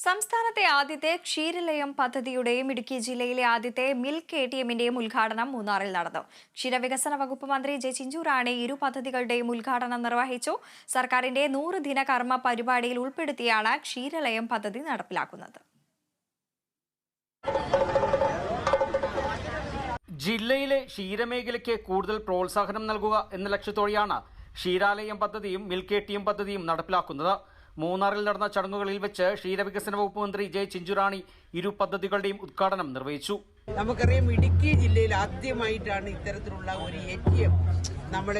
സംസ്ഥാനത്തെ ആദ്യത്തെ ക്ഷീരലയം പദ്ധതിയുടെയും ഇടുക്കി ജില്ലയിലെ ആദ്യത്തെ മിൽക്ക് എടിഎമ്മിന്റെയും ഉദ്ഘാടനം മൂന്നാറിൽ നടന്നു. ക്ഷീരവികസന വകുപ്പ് മന്ത്രി ജെ ചിഞ്ചുറാണി ഇരു പദ്ധതികളുടെയും ഉദ്ഘാടനം നിർവഹിച്ചു. സർക്കാരിന്റെ 100 ദിന കർമ്മ പരിപാടിയിൽ ഉൾപ്പെടുത്തിയാണ് ക്ഷീരലയം പദ്ധതി നടപ്പിലാക്കുന്നത്. ജില്ലയിലെ ക്ഷീരമേഖലയ്ക്ക് കൂടുതൽ പ്രോത്സാഹനം നൽകുക എന്ന ലക്ഷ്യത്തോടെയാണ് ക്ഷീരാലയം പദ്ധതിയും മിൽക്ക് എടിഎം പദ്ധതിയും നടപ്പിലാക്കുന്നത്. മൂന്നാറിൽ നടന്ന ചടങ്ങുകളിൽ വെച്ച് ക്ഷീരവികസന വകുപ്പ് മന്ത്രി ജെ ചിഞ്ചുറാണി ഇരു പദ്ധതികളുടെയും ഉദ്ഘാടനം നിർവഹിച്ചു. നമുക്കറിയാം, ഇടുക്കി ജില്ലയിൽ ആദ്യമായിട്ടാണ് ഇത്തരത്തിലുള്ള ഒരു എടിഎം നമ്മൾ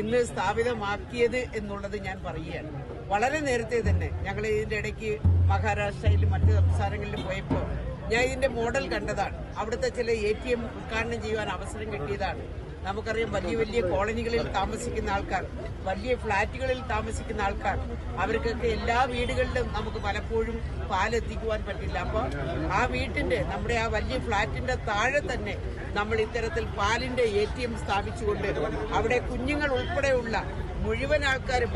ഇന്ന് സ്ഥാപിതമാക്കിയത് എന്നുള്ളത് ഞാൻ പറയുകയാണ്. വളരെ നേരത്തെ തന്നെ ഞങ്ങൾ ഇതിന്റെ ഇടയ്ക്ക് മഹാരാഷ്ട്രയിലും മറ്റ് സംസ്ഥാനങ്ങളിലും പോയപ്പോൾ ഞാൻ ഇതിന്റെ മോഡൽ കണ്ടതാണ്. അവിടുത്തെ ചില എടിഎം ഉദ്ഘാടനം ചെയ്യുവാൻ അവസരം കിട്ടിയതാണ്. നമുക്കറിയാം, വലിയ വലിയ കോളനികളിൽ താമസിക്കുന്ന ആൾക്കാർ, വലിയ ഫ്ളാറ്റുകളിൽ താമസിക്കുന്ന ആൾക്കാർ, അവർക്കൊക്കെ എല്ലാ വീടുകളിലും നമുക്ക് പലപ്പോഴും പാലെത്തിക്കുവാൻ പറ്റില്ല. അപ്പോൾ ആ വീട്ടിന്റെ, നമ്മുടെ ആ വലിയ ഫ്ളാറ്റിന്റെ താഴെ തന്നെ നമ്മൾ ഇത്തരത്തിൽ പാലിന്റെ എടിഎം സ്ഥാപിച്ചുകൊണ്ട് അവിടെ കുഞ്ഞുങ്ങൾ ഉൾപ്പെടെയുള്ള മുഴുവൻ ആൾക്കാരും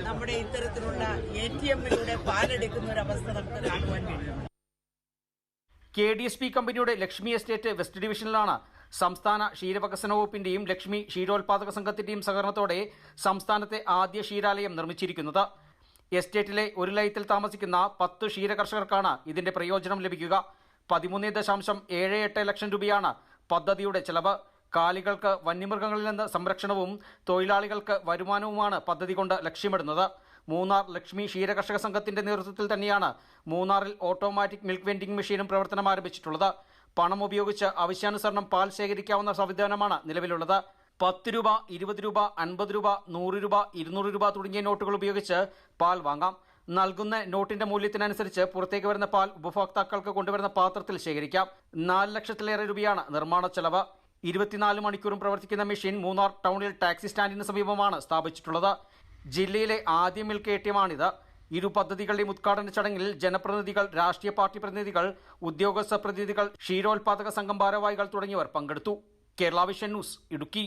നമ്മുടെ ഇത്തരത്തിലുള്ള എടിഎമ്മിലൂടെ പാലെടുക്കുന്ന ഒരു അവസ്ഥ നമുക്ക് കാണുവാൻ കഴിയും. KDSP കമ്പനിയുടെ ലക്ഷ്മി എസ്റ്റേറ്റ് വെസ്റ്റ് ഡിവിഷനിലാണ് സംസ്ഥാന ക്ഷീരവികസന വകുപ്പിന്റെയും ലക്ഷ്മി ക്ഷീരോത്പാദക സംഘത്തിന്റെയും സഹകരണത്തോടെ സംസ്ഥാനത്തെ ആദ്യ ക്ഷീരാലയം നിർമ്മിച്ചിരിക്കുന്നത്. എസ്റ്റേറ്റിലെ ഒരു ലയത്തിൽ താമസിക്കുന്ന 10 ക്ഷീരകർഷകർക്കാണ് ഇതിന്റെ പ്രയോജനം ലഭിക്കുക. 13.78 ലക്ഷം രൂപയാണ് പദ്ധതിയുടെ ചെലവ്. കാലികൾക്ക് വന്യമൃഗങ്ങളിൽ നിന്ന് സംരക്ഷണവും തൊഴിലാളികൾക്ക് വരുമാനവുമാണ് പദ്ധതി കൊണ്ട് ലക്ഷ്യമിടുന്നത്. മൂന്നാർ ലക്ഷ്മി ക്ഷീരകർഷക സംഘത്തിന്റെ നേതൃത്വത്തിൽ തന്നെയാണ് മൂന്നാറിൽ ഓട്ടോമാറ്റിക് മിൽക്ക് വെൻഡിംഗ് മെഷീനും പ്രവർത്തനം ആരംഭിച്ചിട്ടുള്ളത്. പണം ഉപയോഗിച്ച് ആവശ്യാനുസരണം പാൽ ശേഖരിക്കാവുന്ന സംവിധാനമാണ് നിലവിലുള്ളത്. 10 രൂപ, 20 രൂപ, 50 രൂപ, 100 രൂപ, 200 രൂപ തുടങ്ങിയ നോട്ടുകൾ ഉപയോഗിച്ച് പാൽ വാങ്ങാം. നൽകുന്ന നോട്ടിന്റെ മൂല്യത്തിനനുസരിച്ച് പുറത്തേക്ക് വരുന്ന പാൽ ഉപഭോക്താക്കൾക്ക് കൊണ്ടുവരുന്ന പാത്രത്തിൽ ശേഖരിക്കാം. 4 ലക്ഷത്തിലേറെ രൂപയാണ് നിർമ്മാണ ചെലവ്. 24 മണിക്കൂറും പ്രവർത്തിക്കുന്ന മെഷീൻ മൂന്നാർ ടൗണിൽ ടാക്സി സ്റ്റാൻഡിന് സമീപമാണ് സ്ഥാപിച്ചിട്ടുള്ളത്. ജില്ലയിലെ ആദ്യ മിൽക്ക് എടിഎമ്മാണിത്. ഇരു പദ്ധതികളുടെയും ഉദ്ഘാടന ചടങ്ങിൽ ജനപ്രതിനിധികൾ, രാഷ്ട്രീയ പാർട്ടി പ്രതിനിധികൾ, ഉദ്യോഗസ്ഥ പ്രതിനിധികൾ, ക്ഷീരോത്പാദക സംഘം ഭാരവാഹികൾ തുടങ്ങിയവർ പങ്കെടുത്തു. Kerala vision news, Idukki.